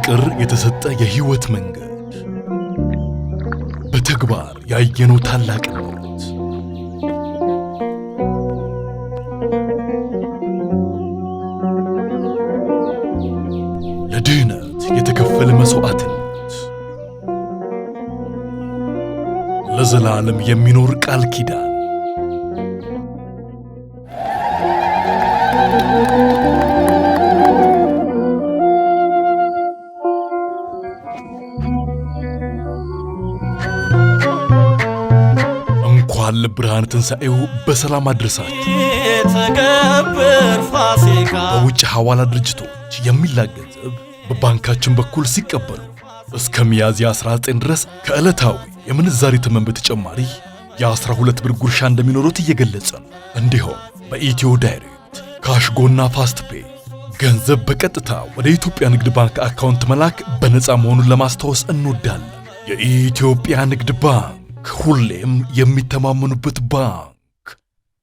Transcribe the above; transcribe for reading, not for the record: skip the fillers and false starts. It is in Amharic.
በፍቅር የተሰጠ የህይወት መንገድ በተግባር ያየነው ታላቅነት ለድህነት የተከፈለ መስዋዕትነት ለዘላለም የሚኖር ቃል ኪዳን እንኳን ለብርሃነ ትንሣኤው በሰላም አድረሳችሁ። ተከብር ፋሲካ በውጭ ሐዋላ ድርጅቶች የሚላክ ገንዘብ በባንካችን በኩል ሲቀበሉ እስከ ሚያዝያ 19 ድረስ ከዕለታዊ የምንዛሬ ተመን በተጨማሪ የ12 ብር ጉርሻ እንደሚኖሩት እየገለጸ ነው። እንዲሁም በኢትዮ ዳይሬክት ካሽጎና ፋስት ፔይ ገንዘብ በቀጥታ ወደ ኢትዮጵያ ንግድ ባንክ አካውንት መላክ በነፃ መሆኑን ለማስታወስ እንወዳለን። የኢትዮጵያ ንግድ ባንክ ሁሌም የሚተማመኑበት ባንክ።